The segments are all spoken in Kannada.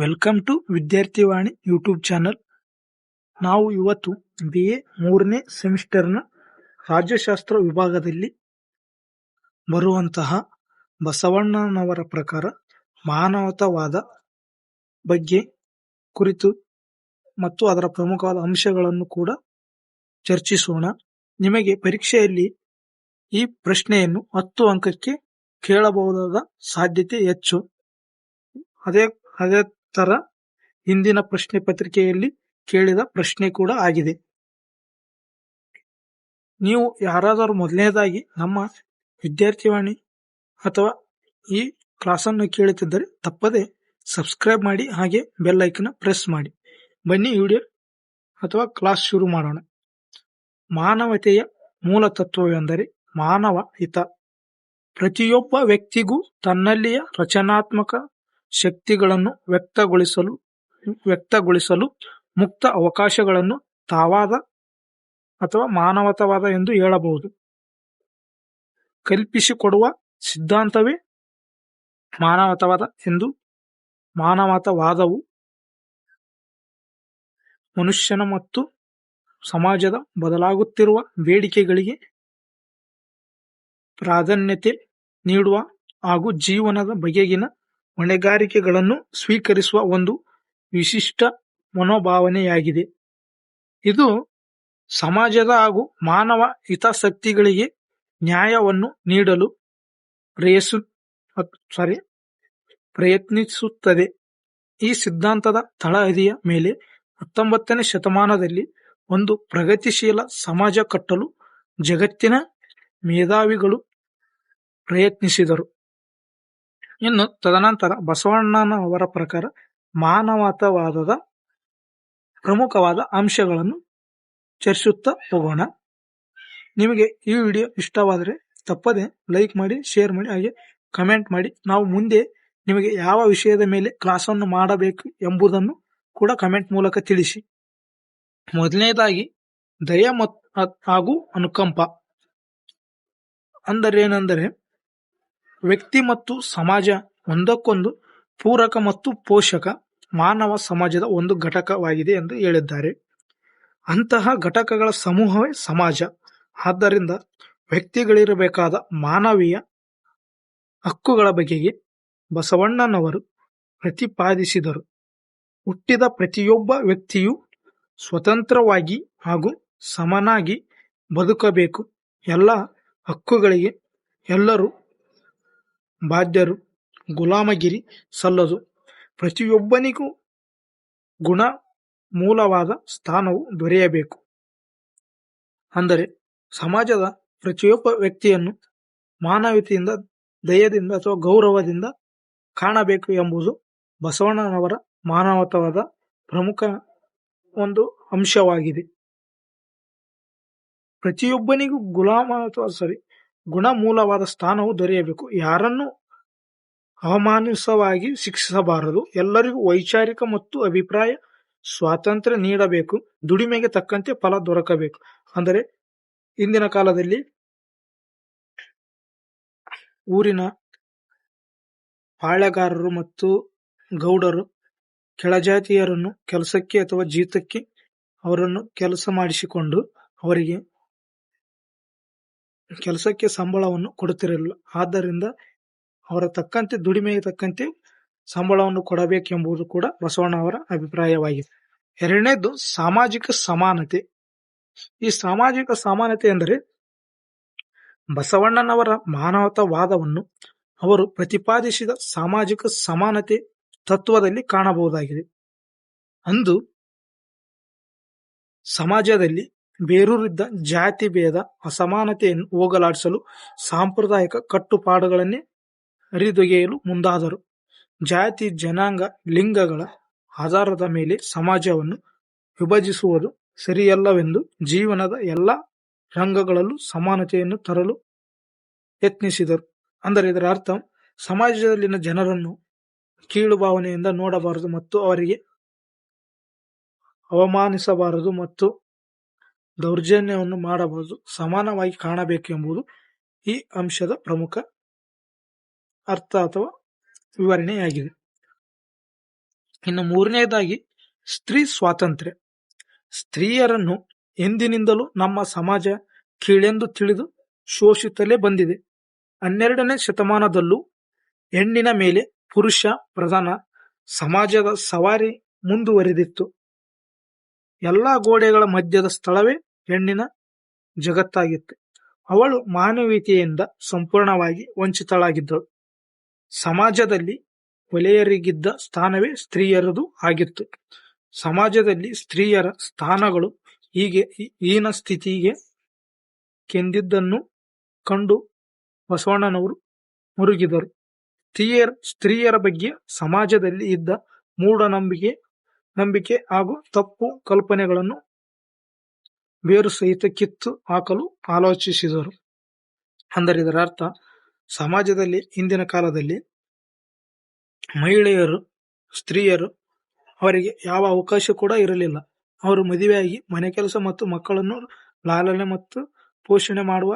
Welcome to Vidyarthivani YouTube channel. ನಾವು ಇವತ್ತು BA 3ನೇ ಸೆಮಿಸ್ಟರ್ನ ರಾಜ್ಯಶಾಸ್ತ್ರ ವಿಭಾಗದಲ್ಲಿ ಬರುವಂತಹ ಬಸವಣ್ಣನವರ ಪ್ರಕಾರ ಮಾನವತಾವಾದ ಬಗ್ಗೆ ಕುರಿತು ಮತ್ತು ಅದರ ಪ್ರಮುಖವಾದ ಅಂಶಗಳನ್ನು ಕೂಡ ಚರ್ಚಿಸೋಣ. ನಿಮಗೆ ಪರೀಕ್ಷೆಯಲ್ಲಿ ಈ ಪ್ರಶ್ನೆಯನ್ನು 10 ಅಂಕಕ್ಕೆ ಕೇಳಬಹುದಾದ ಸಾಧ್ಯತೆ ಹೆಚ್ಚು. ಅದೇ ತರ ಹಿಂದಿನ ಪ್ರಶ್ನೆ ಪತ್ರಿಕೆಯಲ್ಲಿ ಕೇಳಿದ ಪ್ರಶ್ನೆ ಕೂಡ ಆಗಿದೆ. ನೀವು ಯಾರಾದರೂ ಮೊದಲನೇದಾಗಿ ನಮ್ಮ ವಿದ್ಯಾರ್ಥಿವಾಣಿ ಅಥವಾ ಈ ಕ್ಲಾಸನ್ನು ಕೇಳುತ್ತಿದ್ದರೆ ತಪ್ಪದೆ ಸಬ್ಸ್ಕ್ರೈಬ್ ಮಾಡಿ, ಹಾಗೆ ಬೆಲ್ ಐಕನ್ ಪ್ರೆಸ್ ಮಾಡಿ. ಬನ್ನಿ ವಿಡಿಯೋ ಅಥವಾ ಕ್ಲಾಸ್ ಶುರು ಮಾಡೋಣ. ಮಾನವತೆಯ ಮೂಲ ತತ್ವವೆಂದರೆ ಮಾನವ ಹಿತ. ಪ್ರತಿಯೊಬ್ಬ ವ್ಯಕ್ತಿಗೂ ತನ್ನಲ್ಲಿಯ ರಚನಾತ್ಮಕ ಶಕ್ತಿಗಳನ್ನು ವ್ಯಕ್ತಗೊಳಿಸಲು ಮುಕ್ತ ಅವಕಾಶಗಳನ್ನು ತಾವಾದ ಅಥವಾ ಮಾನವತಾವಾದ ಎಂದು ಹೇಳಬಹುದು. ಕಲ್ಪಿಸಿಕೊಡುವ ಸಿದ್ಧಾಂತವೇ ಮಾನವತಾವಾದ ಎಂದು. ಮಾನವತಾವಾದವು ಮನುಷ್ಯನ ಮತ್ತು ಸಮಾಜದ ಬದಲಾಗುತ್ತಿರುವ ಬೇಡಿಕೆಗಳಿಗೆ ಪ್ರಾಧಾನ್ಯತೆ ನೀಡುವ ಹಾಗೂ ಜೀವನದ ಬಗೆಗಿನ ಹೊಣೆಗಾರಿಕೆಗಳನ್ನು ಸ್ವೀಕರಿಸುವ ಒಂದು ವಿಶಿಷ್ಟ ಮನೋಭಾವನೆಯಾಗಿದೆ. ಇದು ಸಮಾಜದ ಹಾಗೂ ಮಾನವ ಹಿತಾಸಕ್ತಿಗಳಿಗೆ ನ್ಯಾಯವನ್ನು ನೀಡಲು ಪ್ರಯತ್ನಿಸುತ್ತದೆ. ಈ ಸಿದ್ಧಾಂತದ ತಳಹದಿಯ ಮೇಲೆ 19ನೇ ಶತಮಾನದಲ್ಲಿ ಒಂದು ಪ್ರಗತಿಶೀಲ ಸಮಾಜ ಕಟ್ಟಲು ಜಗತ್ತಿನ ಮೇಧಾವಿಗಳು ಪ್ರಯತ್ನಿಸಿದರು. ಇನ್ನು ತದನಂತರ ಬಸವಣ್ಣನವರ ಪ್ರಕಾರ ಮಾನವತಾವಾದದ ಪ್ರಮುಖವಾದ ಅಂಶಗಳನ್ನು ಚರ್ಚಿಸುತ್ತಾ ಹೋಗೋಣ. ನಿಮಗೆ ಈ ವಿಡಿಯೋ ಇಷ್ಟವಾದರೆ ತಪ್ಪದೆ ಲೈಕ್ ಮಾಡಿ, ಶೇರ್ ಮಾಡಿ, ಹಾಗೆ ಕಮೆಂಟ್ ಮಾಡಿ. ನಾವು ಮುಂದೆ ನಿಮಗೆ ಯಾವ ವಿಷಯದ ಮೇಲೆ ಕ್ಲಾಸನ್ನು ಮಾಡಬೇಕು ಎಂಬುದನ್ನು ಕೂಡ ಕಮೆಂಟ್ ಮೂಲಕ ತಿಳಿಸಿ. ಮೊದಲನೇದಾಗಿ ದಯ ಹಾಗೂ ಅನುಕಂಪ ಅಂದರೇನೆಂದರೆ ವ್ಯಕ್ತಿ ಮತ್ತು ಸಮಾಜ ಒಂದಕ್ಕೊಂದು ಪೂರಕ ಮತ್ತು ಪೋಷಕ ಮಾನವ ಸಮಾಜದ ಒಂದು ಘಟಕವಾಗಿದೆ ಎಂದು ಹೇಳಿದ್ದಾರೆ. ಅಂತಹ ಘಟಕಗಳ ಸಮೂಹವೇ ಸಮಾಜ. ಆದ್ದರಿಂದ ವ್ಯಕ್ತಿಗಳಿರಬೇಕಾದ ಮಾನವೀಯ ಹಕ್ಕುಗಳ ಬಗೆಗೆ ಬಸವಣ್ಣನವರು ಪ್ರತಿಪಾದಿಸಿದರು. ಹುಟ್ಟಿದ ಪ್ರತಿಯೊಬ್ಬ ವ್ಯಕ್ತಿಯು ಸ್ವತಂತ್ರವಾಗಿ ಹಾಗೂ ಸಮನಾಗಿ ಬದುಕಬೇಕು. ಎಲ್ಲ ಹಕ್ಕುಗಳಿಗೆ ಎಲ್ಲರೂ ಬಾಧ್ಯರು. ಗುಲಾಮಗಿರಿ ಸಲ್ಲದು. ಪ್ರತಿಯೊಬ್ಬನಿಗೂ ಗುಣ ಮೂಲವಾದ ಸ್ಥಾನವು ದೊರೆಯಬೇಕು. ಅಂದರೆ ಸಮಾಜದ ಪ್ರತಿಯೊಬ್ಬ ವ್ಯಕ್ತಿಯನ್ನು ಮಾನವೀಯತೆಯಿಂದ, ದಯದಿಂದ ಅಥವಾ ಗೌರವದಿಂದ ಕಾಣಬೇಕು ಎಂಬುದು ಬಸವಣ್ಣನವರ ಮಾನವತಾವಾದ ಪ್ರಮುಖ ಒಂದು ಅಂಶವಾಗಿದೆ. ಪ್ರತಿಯೊಬ್ಬನಿಗೂ ಗುಣ ಮೂಲವಾದ ಸ್ಥಾನವು ದೊರೆಯಬೇಕು. ಯಾರನ್ನು ಅವಮಾನವಾಗಿ ಶಿಕ್ಷಿಸಬಾರದು. ಎಲ್ಲರಿಗೂ ವೈಚಾರಿಕ ಮತ್ತು ಅಭಿಪ್ರಾಯ ಸ್ವಾತಂತ್ರ್ಯ ನೀಡಬೇಕು. ದುಡಿಮೆಗೆ ತಕ್ಕಂತೆ ಫಲ ದೊರಕಬೇಕು. ಅಂದರೆ ಇಂದಿನ ಕಾಲದಲ್ಲಿ ಊರಿನ ಪಾಳೆಗಾರರು ಮತ್ತು ಗೌಡರು ಕೆಳಜಾತಿಯರನ್ನು ಕೆಲಸಕ್ಕೆ ಅಥವಾ ಜೀತಕ್ಕೆ ಅವರನ್ನು ಕೆಲಸ ಮಾಡಿಸಿಕೊಂಡು ಅವರಿಗೆ ಕೆಲಸಕ್ಕೆ ಸಂಬಳವನ್ನು ಕೊಡುತ್ತಿರಲಿಲ್ಲ. ಆದ್ದರಿಂದ ಅವರ ತಕ್ಕಂತೆ ದುಡಿಮೆಗೆ ತಕ್ಕಂತೆ ಸಂಬಳವನ್ನು ಕೊಡಬೇಕೆಂಬುದು ಕೂಡ ಬಸವಣ್ಣವರ ಅಭಿಪ್ರಾಯವಾಗಿದೆ. ಎರಡನೇದು ಸಾಮಾಜಿಕ ಸಮಾನತೆ. ಈ ಸಾಮಾಜಿಕ ಸಮಾನತೆ ಎಂದರೆ ಬಸವಣ್ಣನವರ ಮಾನವತಾವಾದವನ್ನು ಅವರು ಪ್ರತಿಪಾದಿಸಿದ ಸಾಮಾಜಿಕ ಸಮಾನತೆ ತತ್ವದಲ್ಲಿ ಕಾಣಬಹುದಾಗಿದೆ. ಅಂದು ಸಮಾಜದಲ್ಲಿ ಬೇರೂರಿದ್ದ ಜಾತಿ ಭೇದ ಅಸಮಾನತೆಯನ್ನು ಹೋಗಲಾಡಿಸಲು ಸಾಂಪ್ರದಾಯಿಕ ಕಟ್ಟುಪಾಡುಗಳನ್ನೇ ಹರಿದೊಗೆಯಲು ಮುಂದಾದರು. ಜಾತಿ, ಜನಾಂಗ, ಲಿಂಗಗಳ ಆಧಾರದ ಮೇಲೆ ಸಮಾಜವನ್ನು ವಿಭಜಿಸುವುದು ಸರಿಯಲ್ಲವೆಂದು ಜೀವನದ ಎಲ್ಲ ರಂಗಗಳಲ್ಲೂ ಸಮಾನತೆಯನ್ನು ತರಲು ಯತ್ನಿಸಿದರು. ಅಂದರೆ ಇದರ ಅರ್ಥ ಸಮಾಜದಲ್ಲಿನ ಜನರನ್ನು ಕೀಳು ಭಾವನೆಯಿಂದ ನೋಡಬಾರದು ಮತ್ತು ಅವರಿಗೆ ಅವಮಾನಿಸಬಾರದು ಮತ್ತು ದೌರ್ಜನ್ಯವನ್ನು ಮಾಡಬಾರದು, ಸಮಾನವಾಗಿ ಕಾಣಬೇಕು ಎಂಬುದು ಈ ಅಂಶದ ಪ್ರಮುಖ ಅರ್ಥ ಅಥವಾ ವಿವರಣೆಯಾಗಿದೆ. ಇನ್ನು ಮೂರನೇದಾಗಿ ಸ್ತ್ರೀ ಸ್ವಾತಂತ್ರ್ಯ. ಸ್ತ್ರೀಯರನ್ನು ಎಂದಿನಿಂದಲೂ ನಮ್ಮ ಸಮಾಜ ಕೀಳೆಂದು ತಿಳಿದು ಶೋಷಿಸುತ್ತಲೇ ಬಂದಿದೆ. 12ನೇ ಶತಮಾನದಲ್ಲೂ ಹೆಣ್ಣಿನ ಮೇಲೆ ಪುರುಷ ಪ್ರಧಾನ ಸಮಾಜದ ಸವಾರಿ ಮುಂದುವರಿದಿತ್ತು. ಎಲ್ಲಾ ಗೋಡೆಗಳ ಮಧ್ಯದ ಸ್ಥಳವೇ ಹೆಣ್ಣಿನ ಜಗತ್ತಾಗಿತ್ತು. ಅವಳು ಮಾನವೀಯತೆಯಿಂದ ಸಂಪೂರ್ಣವಾಗಿ ವಂಚಿತಳಾಗಿದ್ದಳು. ಸಮಾಜದಲ್ಲಿ ಒಲೆಯರಿಗಿದ್ದ ಸ್ಥಾನವೇ ಸ್ತ್ರೀಯರದು ಆಗಿತ್ತು. ಸಮಾಜದಲ್ಲಿ ಸ್ತ್ರೀಯರ ಸ್ಥಾನಗಳು ಹೀಗೆ ಹೀನ ಸ್ಥಿತಿಗೆ ಕೆಂದಿದ್ದನ್ನು ಕಂಡು ಬಸವಣ್ಣನವರು ಮುರುಗಿದರು. ಸ್ತ್ರೀಯರ ಬಗ್ಗೆ ಸಮಾಜದಲ್ಲಿ ಇದ್ದ ನಂಬಿಕೆ ಹಾಗೂ ತಪ್ಪು ಕಲ್ಪನೆಗಳನ್ನು ಬೇರು ಸಹಿತ ಕಿತ್ತು ಹಾಕಲು ಆಲೋಚಿಸಿದರು. ಅಂದರೆ ಇದರ ಅರ್ಥ, ಸಮಾಜದಲ್ಲಿ ಇಂದಿನ ಕಾಲದಲ್ಲಿ ಮಹಿಳೆಯರು, ಸ್ತ್ರೀಯರು ಅವರಿಗೆ ಯಾವ ಅವಕಾಶ ಕೂಡ ಇರಲಿಲ್ಲ. ಅವರು ಮದುವೆಯಾಗಿ ಮನೆ ಕೆಲಸ ಮತ್ತು ಮಕ್ಕಳನ್ನು ಲಾಲನೆ ಮತ್ತು ಪೋಷಣೆ ಮಾಡುವ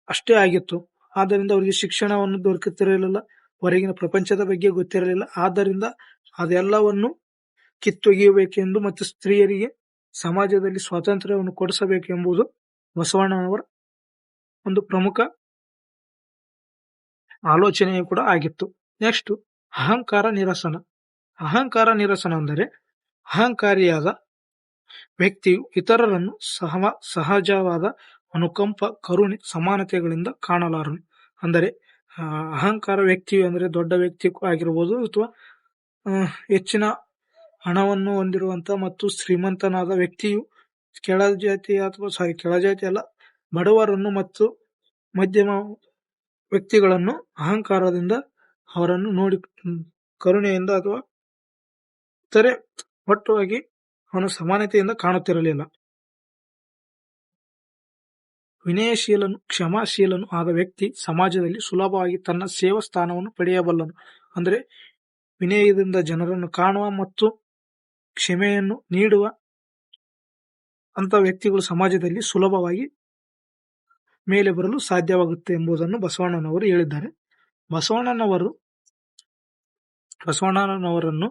ಅಷ್ಟೇ ಆಗಿತ್ತು. ಆದ್ದರಿಂದ ಅವರಿಗೆ ಶಿಕ್ಷಣವನ್ನು ದೊರಕುತ್ತಿರಲಿಲ್ಲ, ಹೊರಗಿನ ಪ್ರಪಂಚದ ಬಗ್ಗೆ ಗೊತ್ತಿರಲಿಲ್ಲ. ಆದ್ದರಿಂದ ಅದೆಲ್ಲವನ್ನು ಕಿತ್ತೊಗೆಯಬೇಕೆಂದು ಮತ್ತು ಸ್ತ್ರೀಯರಿಗೆ ಸಮಾಜದಲ್ಲಿ ಸ್ವಾತಂತ್ರ್ಯವನ್ನು ಕೊಡಿಸಬೇಕೆಂಬುದು ಬಸವಣ್ಣನವರ ಒಂದು ಪ್ರಮುಖ ಆಲೋಚನೆಯೂ ಕೂಡ ಆಗಿತ್ತು. ನೆಕ್ಸ್ಟ್, ಅಹಂಕಾರ ನಿರಸನ. ಅಹಂಕಾರ ನಿರಸನ ಅಂದರೆ ಅಹಂಕಾರಿಯಾದ ವ್ಯಕ್ತಿಯು ಇತರರನ್ನು ಸಹಜವಾದ ಅನುಕಂಪ, ಕರುಣೆ, ಸಮಾನತೆಗಳಿಂದ ಕಾಣಲಾರನು. ಅಂದರೆ ಅಹಂಕಾರ ವ್ಯಕ್ತಿಯು ಅಂದರೆ ದೊಡ್ಡ ವ್ಯಕ್ತಿ ಆಗಿರ್ಬೋದು, ಅಥವಾ ಹೆಚ್ಚಿನ ಹಣವನ್ನು ಹೊಂದಿರುವಂತ ಮತ್ತು ಶ್ರೀಮಂತನಾದ ವ್ಯಕ್ತಿಯು ಕೆಳಜಾತಿ ಅಲ್ಲ, ಬಡವರನ್ನು ಮತ್ತು ಮಧ್ಯಮ ವ್ಯಕ್ತಿಗಳನ್ನು ಅಹಂಕಾರದಿಂದ ಅವರನ್ನು ನೋಡಿ ಕರುಣೆಯಿಂದ ಅಥವಾ ಇತರೆ ಒಟ್ಟಾಗಿ ಅವನು ಸಮಾನತೆಯಿಂದ ಕಾಣುತ್ತಿರಲಿಲ್ಲ. ವಿನಯಶೀಲನು, ಕ್ಷಮಾಶೀಲನು ಆದ ವ್ಯಕ್ತಿ ಸಮಾಜದಲ್ಲಿ ಸುಲಭವಾಗಿ ತನ್ನ ಸೇವಾ ಸ್ಥಾನವನ್ನು ಪಡೆಯಬಲ್ಲನು. ಅಂದರೆ ವಿನಯದಿಂದ ಜನರನ್ನು ಕಾಣುವ ಮತ್ತು ಕ್ಷಮೆಯನ್ನು ನೀಡುವ ಅಂತ ವ್ಯಕ್ತಿಗಳು ಸಮಾಜದಲ್ಲಿ ಸುಲಭವಾಗಿ ಮೇಲೆ ಬರಲು ಸಾಧ್ಯವಾಗುತ್ತೆ ಎಂಬುದನ್ನು ಬಸವಣ್ಣನವರು ಹೇಳಿದ್ದಾರೆ. ಬಸವಣ್ಣನವರನ್ನು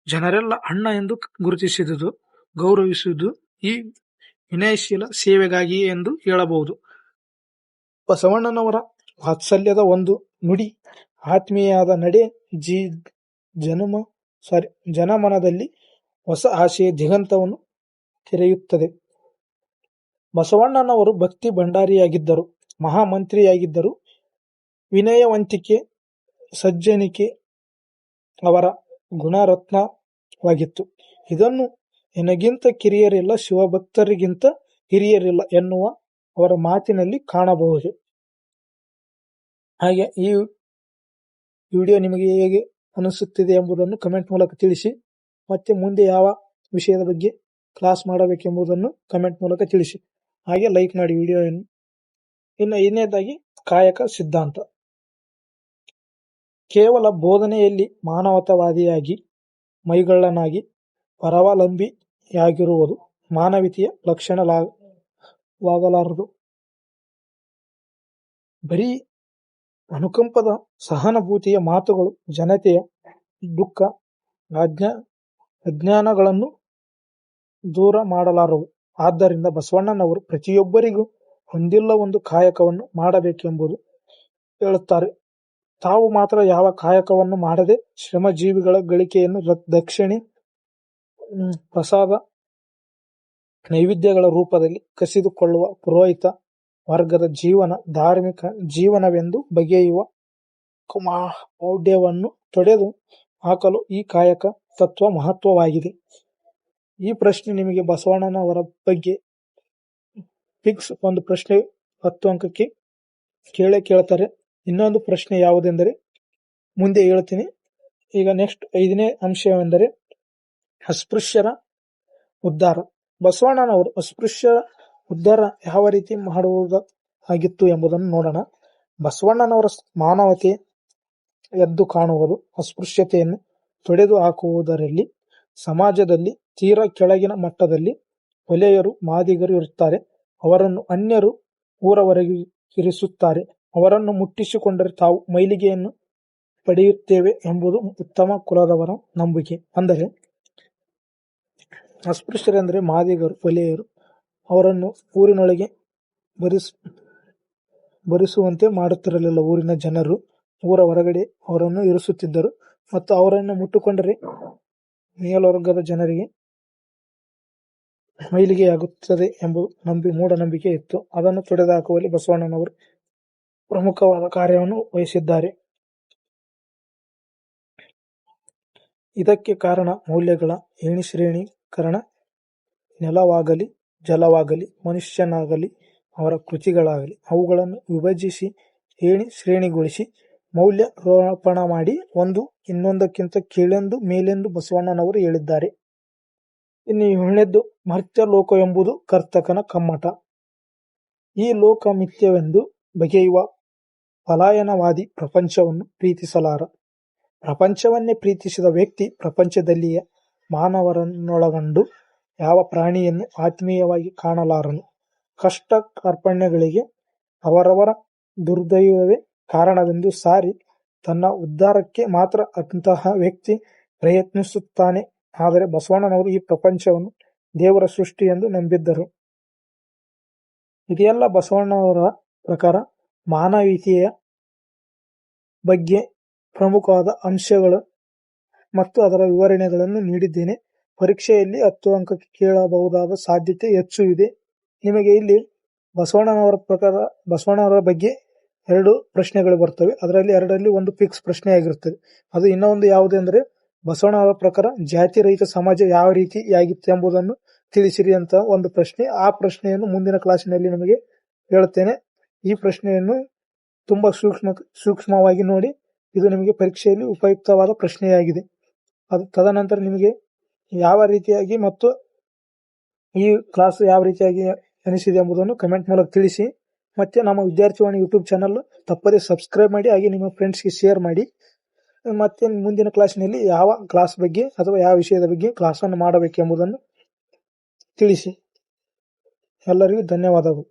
ಜನರೆಲ್ಲ ಅಣ್ಣ ಎಂದು ಗುರುತಿಸಿದುದು, ಗೌರವಿಸುವುದು ಈ ವಿನಯಶೀಲ ಸೇವೆಗಾಗಿಯೇ ಎಂದು ಹೇಳಬಹುದು. ಬಸವಣ್ಣನವರ ವಾತ್ಸಲ್ಯದ ಒಂದು ನುಡಿ, ಆತ್ಮೀಯವಾದ ನಡೆ ಜನಮನದಲ್ಲಿ ಹೊಸ ಆಶಯ ದಿಗಂತವನ್ನು ತೆರೆಯುತ್ತದೆ. ಬಸವಣ್ಣನವರು ಭಕ್ತಿ ಭಂಡಾರಿಯಾಗಿದ್ದರು, ಮಹಾಮಂತ್ರಿಯಾಗಿದ್ದರು. ವಿನಯವಂತಿಕೆ, ಸಜ್ಜನಿಕೆ ಅವರ ಗುಣರತ್ನವಾಗಿತ್ತು. ಇದನ್ನು ಎನಗಿಂತ ಕಿರಿಯರಿಲ್ಲ, ಶಿವಭಕ್ತರಿಗಿಂತ ಹಿರಿಯರಿಲ್ಲ ಎನ್ನುವ ಅವರ ಮಾತಿನಲ್ಲಿ ಕಾಣಬಹುದು. ಹಾಗೆ ಈ ವಿಡಿಯೋ ನಿಮಗೆ ಹೇಗೆ ಅನಿಸುತ್ತಿದೆ ಎಂಬುದನ್ನು ಕಮೆಂಟ್ ಮೂಲಕ ತಿಳಿಸಿ. ಮತ್ತೆ ಮುಂದೆ ಯಾವ ವಿಷಯದ ಬಗ್ಗೆ ಕ್ಲಾಸ್ ಮಾಡಬೇಕೆಂಬುದನ್ನು ಕಮೆಂಟ್ ಮೂಲಕ ತಿಳಿಸಿ. ಹಾಗೆ ಲೈಕ್ ಮಾಡಿ ವಿಡಿಯೋವನ್ನು. ಇನ್ನು ಐದನೇದಾಗಿ ಕಾಯಕ ಸಿದ್ಧಾಂತ. ಕೇವಲ ಬೋಧನೆಯಲ್ಲಿ ಮಾನವತಾವಾದಿಯಾಗಿ, ಮೈಗಳ್ಳನಾಗಿ, ಪರಾವಲಂಬಿಯಾಗಿರುವುದು ಮಾನವೀಯತೆಯ ಲಕ್ಷಣವಾಗಲಾರದು. ಬರೀ ಅನುಕಂಪದ, ಸಹಾನುಭೂತಿಯ ಮಾತುಗಳು ಜನತೆಯ ದುಃಖ, ಅಜ್ಞಾನಗಳನ್ನು ದೂರ ಮಾಡಲಾರವು. ಆದ್ದರಿಂದ ಬಸವಣ್ಣನವರು ಪ್ರತಿಯೊಬ್ಬರಿಗೂ ಒಂದಿಲ್ಲ ಒಂದು ಕಾಯಕವನ್ನು ಮಾಡಬೇಕೆಂಬುದು ಹೇಳುತ್ತಾರೆ. ತಾವು ಮಾತ್ರ ಯಾವ ಕಾಯಕವನ್ನು ಮಾಡದೆ ಶ್ರಮಜೀವಿಗಳ ಗಳಿಕೆಯನ್ನು ದಕ್ಷಿಣೆ, ಪ್ರಸಾದ, ನೈವೇದ್ಯಗಳ ರೂಪದಲ್ಲಿ ಕಸಿದುಕೊಳ್ಳುವ ಪುರೋಹಿತ ವರ್ಗದ ಜೀವನ ಧಾರ್ಮಿಕ ಜೀವನವೆಂದು ಬಗೆಯುವ ಮೌಢ್ಯವನ್ನು ತೊಡೆದು ಹಾಕಲು ಈ ಕಾಯಕ ತತ್ವ ಮಹತ್ವವಾಗಿದೆ. ಈ ಪ್ರಶ್ನೆ ನಿಮಗೆ ಬಸವಣ್ಣನವರ ಬಗ್ಗೆ ಫಿಕ್ಸ್ ಒಂದು ಪ್ರಶ್ನೆ 10 ಅಂಕಕ್ಕೆ ಕೇಳ್ತಾರೆ. ಇನ್ನೊಂದು ಪ್ರಶ್ನೆ ಯಾವುದೆಂದರೆ ಮುಂದೆ ಹೇಳ್ತೀನಿ. ಈಗ ನೆಕ್ಸ್ಟ್ 5ನೇ ಅಂಶವೆಂದರೆ ಅಸ್ಪೃಶ್ಯರ ಉದ್ಧಾರ. ಬಸವಣ್ಣನವರು ಅಸ್ಪೃಶ್ಯರ ಉದ್ಧಾರ ಯಾವ ರೀತಿ ಮಾಡುವುದಾಗಿತ್ತು ಎಂಬುದನ್ನು ನೋಡೋಣ. ಬಸವಣ್ಣನವರ ಮಾನವತೆ ಎದ್ದು ಕಾಣುವುದು ಅಸ್ಪೃಶ್ಯತೆಯನ್ನು ತೊಡೆದು ಹಾಕುವುದರಲ್ಲಿ. ಸಮಾಜದಲ್ಲಿ ತೀರಾ ಕೆಳಗಿನ ಮಟ್ಟದಲ್ಲಿ ಒಲೆಯರು, ಮಾದಿಗರು ಇರುತ್ತಾರೆ. ಅವರನ್ನು ಅನ್ಯರು ಊರವರೆಗೆ ಇರಿಸುತ್ತಾರೆ. ಅವರನ್ನು ಮುಟ್ಟಿಸಿಕೊಂಡರೆ ತಾವು ಮೈಲಿಗೆಯನ್ನು ಪಡೆಯುತ್ತೇವೆ ಎಂಬುದು ಉತ್ತಮ ಕುಲದವರ ನಂಬಿಕೆ. ಅಂದರೆ ಅಸ್ಪೃಶ್ಯರೆಂದರೆ ಮಾದಿಗರು, ಹೊಲೆಯರು. ಅವರನ್ನು ಊರಿನೊಳಗೆ ಬರಿಸುವಂತೆ ಮಾಡುತ್ತಿರಲಿಲ್ಲ ಊರಿನ ಜನರು. ಊರ ಹೊರಗಡೆ ಅವರನ್ನು ಇರಿಸುತ್ತಿದ್ದರು ಮತ್ತು ಅವರನ್ನು ಮುಟ್ಟಿಕೊಂಡರೆ ಮೇಲ್ವರ್ಗದ ಜನರಿಗೆ ಮೈಲಿಗೆಯಾಗುತ್ತದೆ ಎಂಬ ಮೂಢನಂಬಿಕೆ ಇತ್ತು. ಅದನ್ನು ತೊಡೆದುಹಾಕುವಲ್ಲಿ ಬಸವಣ್ಣನವರು ಪ್ರಮುಖವಾದ ಕಾರ್ಯವನ್ನು ವಹಿಸಿದ್ದಾರೆ. ಇದಕ್ಕೆ ಕಾರಣ ಮೌಲ್ಯಗಳ ಶ್ರೇಣೀಕರಣ. ನೆಲವಾಗಲಿ, ಜಲವಾಗಲಿ, ಮನುಷ್ಯನಾಗಲಿ, ಅವರ ಕೃತಿಗಳಾಗಲಿ ಅವುಗಳನ್ನು ವಿಭಜಿಸಿ ಶ್ರೇಣಿಗೊಳಿಸಿ ಮೌಲ್ಯಾರೋಪಣ ಮಾಡಿ ಒಂದು ಇನ್ನೊಂದಕ್ಕಿಂತ ಕೀಳೆಂದು ಮೇಲೆಂದು ಬಸವಣ್ಣನವರು ಹೇಳಿದ್ದಾರೆ. ಇನ್ನು 7ನೇದ್ದು, ಮರ್ತ್ಯ ಲೋಕ ಎಂಬುದು ಕರ್ತಕನ ಕಮ್ಮಟ. ಈ ಲೋಕ ಮಿಥ್ಯವೆಂದು ಬಗೆಯುವ ಪಲಾಯನವಾದಿ ಪ್ರಪಂಚವನ್ನು ಪ್ರೀತಿಸಲಾರ. ಪ್ರಪಂಚವನ್ನೇ ಪ್ರೀತಿಸಿದ ವ್ಯಕ್ತಿ ಪ್ರಪಂಚದಲ್ಲಿಯ ಮಾನವರನ್ನೊಳಗೊಂಡು ಯಾವ ಪ್ರಾಣಿಯನ್ನು ಆತ್ಮೀಯವಾಗಿ ಕಾಣಲಾರನು. ಕಷ್ಟ ಕಾರ್ಪಣ್ಯಗಳಿಗೆ ಅವರವರ ದುರ್ದೈವವೇ ಕಾರಣವೆಂದು ಸಾರಿ ತನ್ನ ಉದ್ಧಾರಕ್ಕೆ ಮಾತ್ರ ಅಂತಹ ವ್ಯಕ್ತಿ ಪ್ರಯತ್ನಿಸುತ್ತಾನೆ. ಆದರೆ ಬಸವಣ್ಣನವರು ಈ ಪ್ರಪಂಚವನ್ನು ದೇವರ ಸೃಷ್ಟಿ ಎಂದು ನಂಬಿದ್ದರು. ಇದೆಲ್ಲ ಬಸವಣ್ಣನವರ ಪ್ರಕಾರ ಮಾನವೀಯತೆಯ ಬಗ್ಗೆ ಪ್ರಮುಖವಾದ ಅಂಶಗಳು ಮತ್ತು ಅದರ ವಿವರಣೆಗಳನ್ನು ನೀಡಿದ್ದೇನೆ. ಪರೀಕ್ಷೆಯಲ್ಲಿ 10 ಅಂಕಕ್ಕೆ ಕೇಳಬಹುದಾದ ಸಾಧ್ಯತೆ ಹೆಚ್ಚು ಇದೆ. ನಿಮಗೆ ಇಲ್ಲಿ ಬಸವಣ್ಣನವರ ಬಗ್ಗೆ 2 ಪ್ರಶ್ನೆಗಳು ಬರ್ತವೆ. ಅದರಲ್ಲಿ 2ರಲ್ಲಿ ಒಂದು ಫಿಕ್ಸ್ ಪ್ರಶ್ನೆ ಆಗಿರುತ್ತದೆ. ಅದು ಇನ್ನೊಂದು ಯಾವುದು ಅಂದರೆ ಬಸವಣ್ಣನವರ ಪ್ರಕಾರ ಜಾತಿ ರಹಿತ ಸಮಾಜ ಯಾವ ರೀತಿಯಾಗಿತ್ತು ಎಂಬುದನ್ನು ತಿಳಿಸಿರಿ ಅಂತ ಒಂದು ಪ್ರಶ್ನೆ. ಆ ಪ್ರಶ್ನೆಯನ್ನು ಮುಂದಿನ ಕ್ಲಾಸಿನಲ್ಲಿ ನಿಮಗೆ ಹೇಳುತ್ತೇನೆ. ಈ ಪ್ರಶ್ನೆಯನ್ನು ತುಂಬಾ ಸೂಕ್ಷ್ಮವಾಗಿ ನೋಡಿ. ಇದು ನಿಮಗೆ ಪರೀಕ್ಷೆಯಲ್ಲಿ ಉಪಯುಕ್ತವಾದ ಪ್ರಶ್ನೆಯಾಗಿದೆ. ತದನಂತರ ನಿಮಗೆ ಯಾವ ರೀತಿಯಾಗಿ ಮತ್ತು ಈ ಕ್ಲಾಸ್ ಯಾವ ರೀತಿಯಾಗಿ ಅನಿಸಿದೆ ಎಂಬುದನ್ನು ಕಮೆಂಟ್ ಮೂಲಕ ತಿಳಿಸಿ. ಮತ್ತೆ ನಮ್ಮ ವಿದ್ಯಾರ್ಥಿವಾಣಿ ಯೂಟ್ಯೂಬ್ ಚಾನಲ್ ತಪ್ಪದೇ ಸಬ್ಸ್ಕ್ರೈಬ್ ಮಾಡಿ, ಹಾಗೆ ನಿಮ್ಮ ಫ್ರೆಂಡ್ಸ್ಗೆ ಶೇರ್ ಮಾಡಿ. ಮತ್ತೆ ಮುಂದಿನ ಕ್ಲಾಸಿನಲ್ಲಿ ಯಾವ ಕ್ಲಾಸ್ ಬಗ್ಗೆ ಅಥವಾ ಯಾವ ವಿಷಯದ ಬಗ್ಗೆ ಕ್ಲಾಸನ್ನು ಮಾಡಬೇಕೆಂಬುದನ್ನು ತಿಳಿಸಿ. ಎಲ್ಲರಿಗೂ ಧನ್ಯವಾದಗಳು.